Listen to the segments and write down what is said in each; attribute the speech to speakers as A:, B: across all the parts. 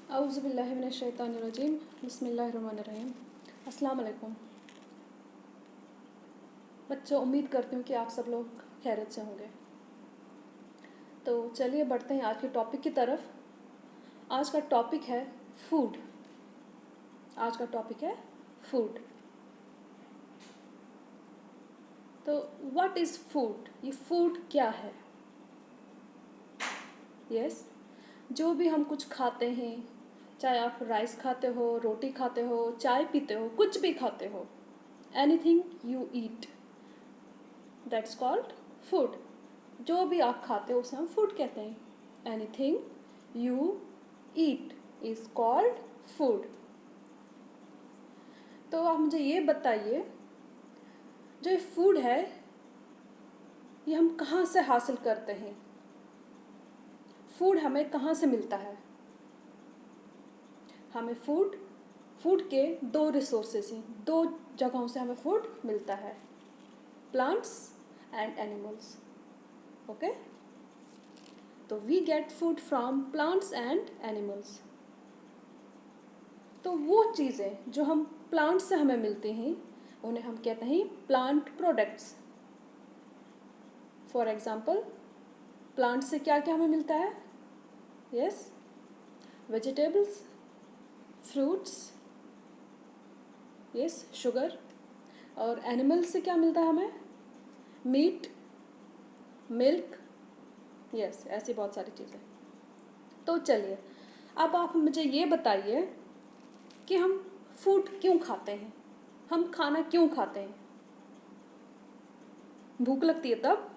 A: औज़ुबिल्लाहि मिनश्शैतानिर्रजीम बिस्मिल्लाहिर्रहमानिर्रहीम। अस्सलाम वालेकुम बच्चों, उम्मीद करती हूँ कि आप सब लोग खैरियत से होंगे। तो चलिए बढ़ते हैं आज के टॉपिक की तरफ। आज का टॉपिक है फूड। आज का टॉपिक है फूड। तो व्हाट इज़ फूड? ये फूड क्या है? यस, जो भी हम कुछ खाते हैं, चाहे आप राइस खाते हो, रोटी खाते हो, चाय पीते हो, कुछ भी खाते हो, anything you eat, that's called food. जो भी आप खाते हो उसे हम फूड कहते हैं। Anything you eat is called food. तो आप मुझे ये बताइए, जो ये फूड है ये हम कहाँ से हासिल करते हैं? फूड हमें कहाँ से मिलता है? हमें फूड के दो रिसोर्सेज हैं, दो जगहों से हमें फूड मिलता है, प्लांट्स एंड एनिमल्स। ओके, तो we get food from plants and animals. तो वो चीज़ें जो हम प्लांट से हमें मिलती हैं उन्हें हम कहते हैं plant products. For example, plant से क्या क्या हमें मिलता है? Yes, vegetables, fruits, yes, sugar. और एनिमल्स से क्या मिलता है हमें? मीट, मिल्क, यस, ऐसी बहुत सारी चीज़ें। तो चलिए, अब आप मुझे ये बताइए कि हम फूड क्यों खाते हैं? हम खाना क्यों खाते हैं? भूख लगती है तब?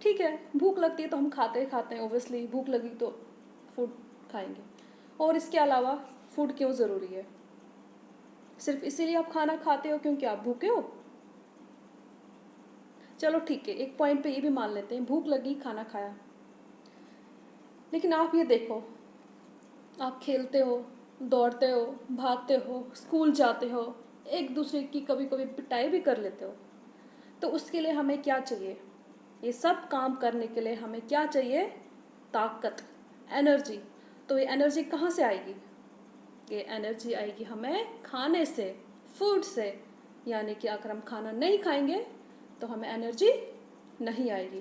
A: ठीक है, भूख लगती है तो हम खाते हैं, ओब्वियसली भूख लगी तो फूड खाएंगे। और इसके अलावा फूड क्यों ज़रूरी है? सिर्फ इसीलिए आप खाना खाते हो क्योंकि आप भूखे हो? चलो ठीक है, एक पॉइंट पे ये भी मान लेते हैं, भूख लगी, खाना खाया। लेकिन आप ये देखो, आप खेलते हो, दौड़ते हो, भागते हो, स्कूल जाते हो, एक दूसरे की कभी कभी पिटाई भी कर लेते हो। तो उसके लिए हमें क्या चाहिए? ये सब काम करने के लिए हमें क्या चाहिए? ताकत, एनर्जी। तो ये एनर्जी कहाँ से आएगी? ये एनर्जी आएगी हमें खाने से, फूड से। यानी कि अगर हम खाना नहीं खाएंगे तो हमें एनर्जी नहीं आएगी।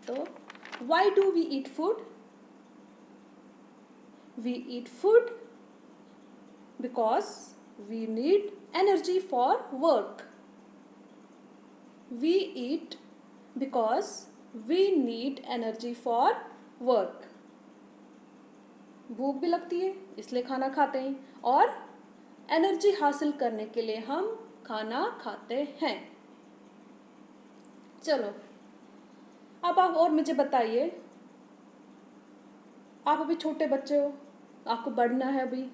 A: तो why do we eat food? We eat food because we need energy for work. We eat because we need energy for work. भूख भी लगती है इसलिए खाना खाते हैं, और एनर्जी हासिल करने के लिए हम खाना खाते हैं। चलो, अब आप और मुझे बताइए, आप अभी छोटे बच्चे हो, आपको बढ़ना है अभी।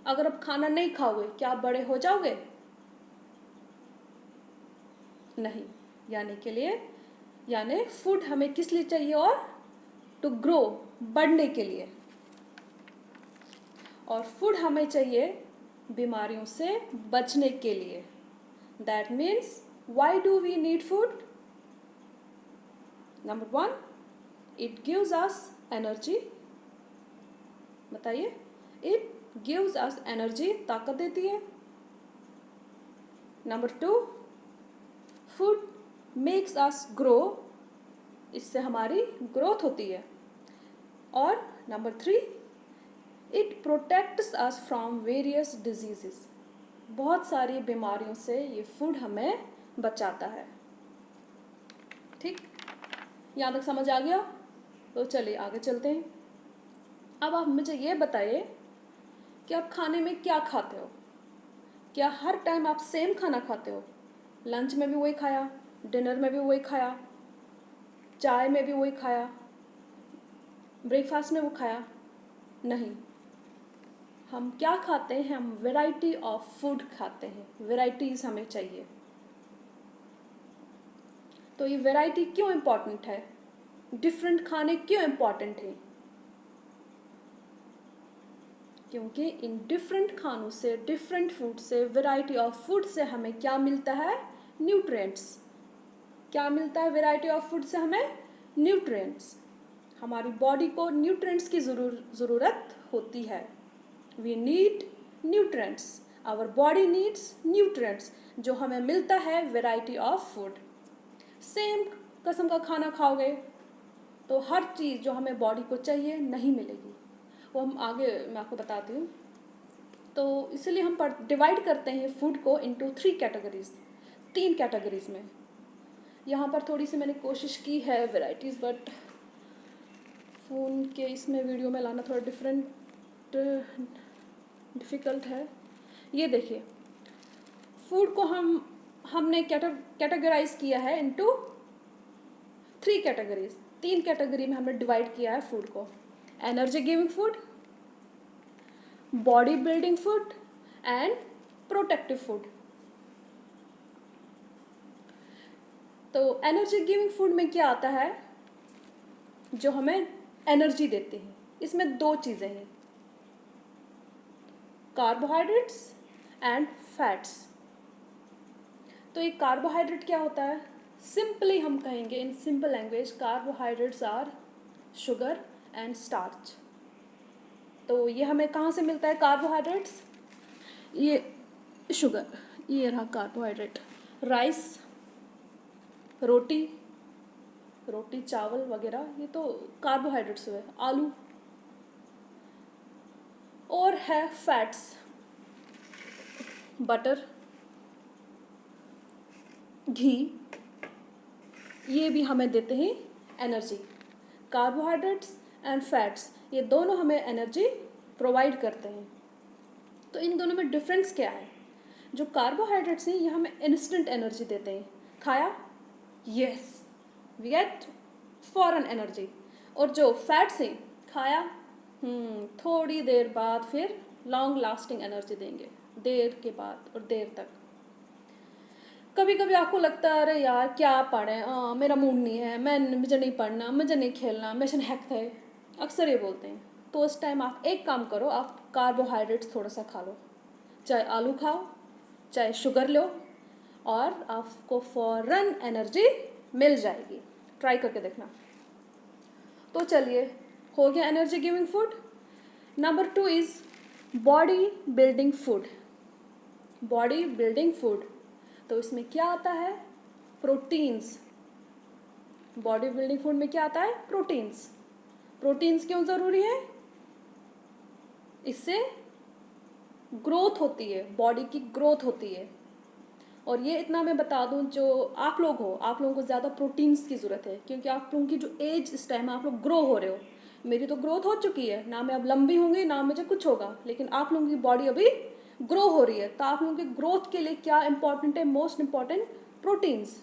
A: अगर आप खाना नहीं खाओगे क्या आप बड़े हो जाओगे? नहीं। यानी फूड हमें किस लिए चाहिए? और टू ग्रो, बढ़ने के लिए। और फूड हमें चाहिए बीमारियों से बचने के लिए। That means why do we need food? Number 1, it gives us energy. बताइए, इट गिव्स अस एनर्जी, ताकत देती है। Number 2, food makes us grow, इससे हमारी ग्रोथ होती है। और number 3, it protects us from various diseases. बहुत सारी बीमारियों से ये फूड हमें बचाता है। ठीक, यहाँ तक समझ आ गया? तो चलिए आगे चलते हैं। अब आप मुझे ये बताइए कि आप खाने में क्या खाते हो? क्या हर टाइम आप सेम खाना खाते हो? लंच में भी वही खाया, डिनर में भी वही खाया, चाय में भी वही खाया, ब्रेकफास्ट में वो खाया? नहीं। हम क्या खाते हैं? हम वैरायटी ऑफ फूड खाते हैं, वैरायटीज़ हमें चाहिए। तो ये वैरायटी क्यों इम्पॉर्टेंट है? डिफरेंट खाने क्यों इम्पॉर्टेंट हैं? क्योंकि इन डिफरेंट खानों से, डिफरेंट फूड से, वैरायटी ऑफ फूड से हमें क्या मिलता है? न्यूट्रिएंट्स। क्या मिलता है वैरायटी ऑफ फूड से हमें? न्यूट्रिएंट्स, हमारी बॉडी को न्यूट्रिएंट्स की ज़रूरत होती है. We need nutrients, our body needs nutrients, जो हमें मिलता है वैरायटी ऑफ फूड. सेम किस्म का खाना खाओगे तो हर चीज़ जो हमें बॉडी को चाहिए नहीं मिलेगी. वो हम आगे मैं आपको बताती हूँ. तो इसलिए हम डिवाइड करते हैं फूड को इनटू 3 कैटेगरीज, 3 कैटेगरीज में. यहाँ पर थोड़ी सी मैंने कोशिश की है वैरायटीज़, बट फ़ोन के इसमें वीडियो में लाना थोड़ा डिफ़िकल्ट है. ये देखिए, फूड को हमने कैटेगराइज किया है इनटू 3 कैटेगरीज. 3 कैटेगरी में हमने डिवाइड किया है फूड को. Energy giving food, body building food and protective food. तो एनर्जी गिविंग फूड में क्या आता है, जो हमें एनर्जी देते हैं. इसमें 2 चीज़ें हैं, कार्बोहाइड्रेट्स एंड फैट्स. तो ये कार्बोहाइड्रेट क्या होता है, सिंपली हम कहेंगे in simple language, carbohydrates are sugar and starch. तो ये हमें कहाँ से मिलता है कार्बोहाइड्रेट्स, ये शुगर, ये रहा कार्बोहाइड्रेट. राइस, रोटी चावल वगैरह, ये तो कार्बोहाइड्रेट्स हुए. आलू. और है फैट्स, बटर, घी, ये भी हमें देते हैं एनर्जी. कार्बोहाइड्रेट्स एंड फैट्स, ये दोनों हमें एनर्जी प्रोवाइड करते हैं. तो इन दोनों में डिफरेंस क्या है, जो कार्बोहाइड्रेट्स हैं ये हमें इंस्टेंट एनर्जी देते हैं. खाया, यस, वी गेट फॉरन एनर्जी. और जो फैट्स हैं, खाया थोड़ी देर बाद फिर लॉन्ग लास्टिंग एनर्जी देंगे, देर के बाद और देर तक. कभी कभी आपको लगता है अरे यार क्या पढ़ें, मेरा मूड नहीं है, मुझे नहीं पढ़ना, मुझे नहीं खेलना, मिशन हैक है, अक्सर ये बोलते हैं. तो उस टाइम आप एक काम करो, आप कार्बोहाइड्रेट्स थोड़ा सा खा लो, चाहे आलू खाओ, चाहे शुगर लो, और आपको फौरन एनर्जी मिल जाएगी. ट्राई करके देखना. तो चलिए, हो गया energy giving food. Number 2 is body building food. Body building food, तो इसमें क्या आता है, प्रोटीन्स. बॉडी बिल्डिंग फूड में क्या आता है, प्रोटीन्स. प्रोटीन्स क्यों ज़रूरी है, इससे ग्रोथ होती है, बॉडी की ग्रोथ होती है. और ये इतना मैं बता दूं, जो आप लोगों को ज़्यादा प्रोटीन्स की ज़रूरत है, क्योंकि आप लोगों की जो एज इस टाइम आप लोग ग्रो हो रहे हो. मेरी तो ग्रोथ हो चुकी है ना, मैं अब लंबी होंगी ना मुझे कुछ होगा, लेकिन आप लोगों की बॉडी अभी ग्रो हो रही है. तो आप लोगों की ग्रोथ के लिए क्या इंपॉर्टेंट है, मोस्ट इम्पॉर्टेंट प्रोटीन्स.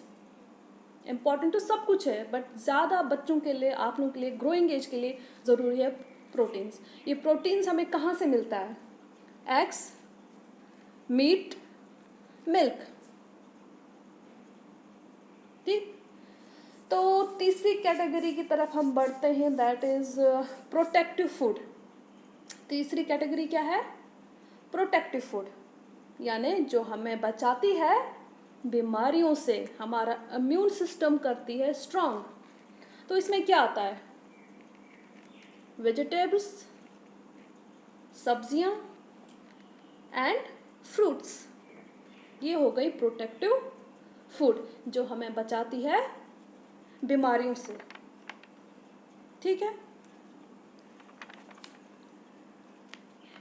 A: इम्पॉर्टेंट तो सब कुछ है, बट ज़्यादा बच्चों के लिए, आप लोगों के लिए, ग्रोइंग एज के लिए ज़रूरी है प्रोटीन्स. ये प्रोटीन्स हमें कहाँ से मिलता है, एग्स, मीट, मिल्क. ठीक. तो तीसरी कैटेगरी की तरफ हम बढ़ते हैं, दैट इज़ प्रोटेक्टिव फूड. तीसरी कैटेगरी क्या है, प्रोटेक्टिव फूड, यानी जो हमें बचाती है बीमारियों से, हमारा इम्यून सिस्टम करती है स्ट्रांग. तो इसमें क्या आता है, वेजिटेबल्स, सब्जियां एंड फ्रूट्स. ये हो गई प्रोटेक्टिव फूड, जो हमें बचाती है बीमारियों से. ठीक है.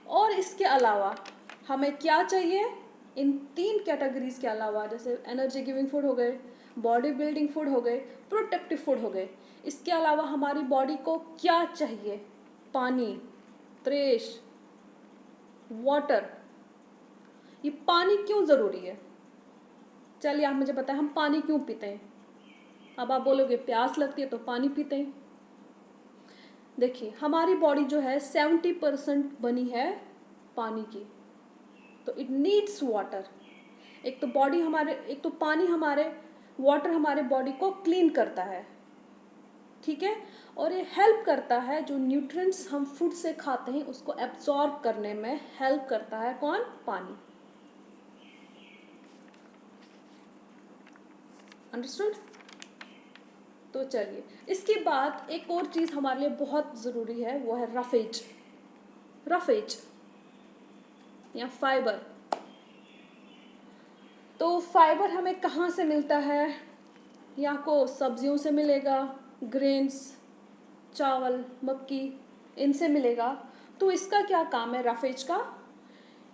A: और इसके अलावा हमें क्या चाहिए, इन 3 कैटेगरीज के अलावा, जैसे एनर्जी गिविंग फूड हो गए, बॉडी बिल्डिंग फूड हो गए, प्रोटेक्टिव फूड हो गए, इसके अलावा हमारी बॉडी को क्या चाहिए, पानी, फ्रेश वाटर. ये पानी क्यों ज़रूरी है, चलिए आप मुझे बताएं, हम पानी क्यों पीते हैं. अब आप बोलोगे प्यास लगती है तो पानी पीते हैं. देखिए, हमारी बॉडी जो है 70% बनी है पानी की, तो इट नीड्स वाटर. एक तो पानी हमारे वाटर हमारे बॉडी को क्लीन करता है. ठीक है. और ये हेल्प करता है, जो न्यूट्रिएंट्स हम फूड से खाते हैं उसको एब्जॉर्ब करने में हेल्प करता है, कौन, पानी. अंडरस्टूड. तो चलिए, इसके बाद एक और चीज़ हमारे लिए बहुत ज़रूरी है, वो है रफेज। रफेज या फाइबर। तो फाइबर हमें कहाँ से मिलता है? या को सब्जियों से मिलेगा, ग्रेन्स, चावल, मक्की, इनसे मिलेगा। तो इसका क्या काम है रफेज का?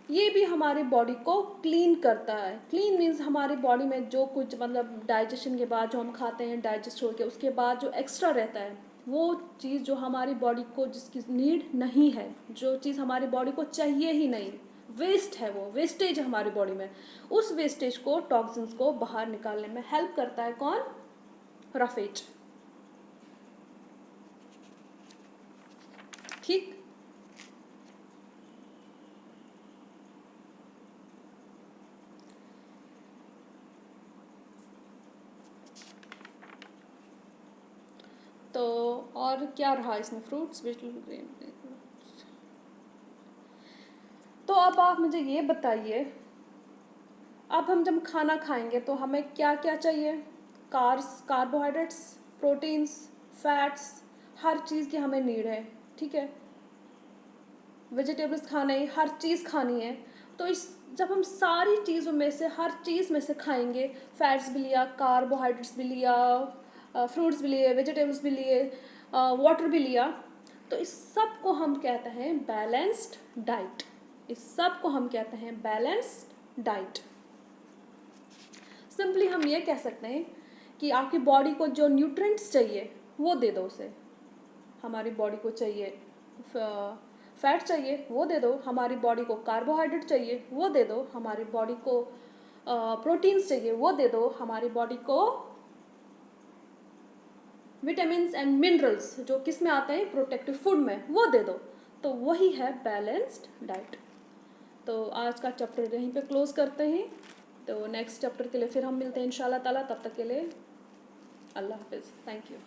A: ये भी हमारी बॉडी को क्लीन करता है। क्लीन मीन्स हमारी बॉडी में जो कुछ मतलब डाइजेशन के बाद जो हम खाते हैं, डाइजेस्ट होकर उसके बाद जो एक्स्ट्रा रहता है, वो चीज़ जो हमारी बॉडी को जिसकी नीड नहीं है, जो चीज़ हमारी बॉडी को चाहिए ही नहीं, वेस्ट है, वो वेस्टेज है हमारी बॉडी में, उस वेस्टेज को, टॉक्सिन्स को बाहर निकालने में हेल्प करता है कौन? रफेज। ठीक। तो और क्या रहा इसमें? Fruits, vegetable, grain. तो अब आप मुझे ये बताइए, अब हम जब खाना खाएंगे तो हमें क्या क्या चाहिए? कार्बोहाइड्रेट्स, प्रोटीन्स, फैट्स, हर चीज़ की हमें नीड है। ठीक है, वेजिटेबल्स खाने, हर चीज़ खानी है। तो इस जब हम सारी चीज़ों में से, हर चीज़ में से खाएंगे, फैट्स भी लिया, कार्बोहाइड्रेट्स भी लिया, फ्रूट्स भी लिए, वेजिटेबल्स भी लिए, वाटर भी लिया, तो इस सब को हम कहते हैं बैलेंस्ड डाइट। इस सब को हम कहते हैं बैलेंस्ड डाइट। सिंपली हम ये कह सकते हैं कि आपकी बॉडी को जो न्यूट्रिएंट्स चाहिए वो दे दो उसे। हमारी बॉडी को चाहिए फैट चाहिए, वो दे दो। हमारी बॉडी को कार्बोहाइड्रेट चाहिए, वो दे दो। हमारी बॉडी को प्रोटीन्स चाहिए, वो दे दो। हमारी बॉडी को विटामिन्स एंड मिनरल्स जो किस में आते हैं? प्रोटेक्टिव फूड में, वो दे दो। तो वही है बैलेंस्ड डाइट। तो आज का चैप्टर यहीं पे क्लोज करते हैं। तो नेक्स्ट चैप्टर के लिए फिर हम मिलते हैं इंशाल्लाह ताला। तब तक के लिए अल्लाह हाफिज़। Thank you.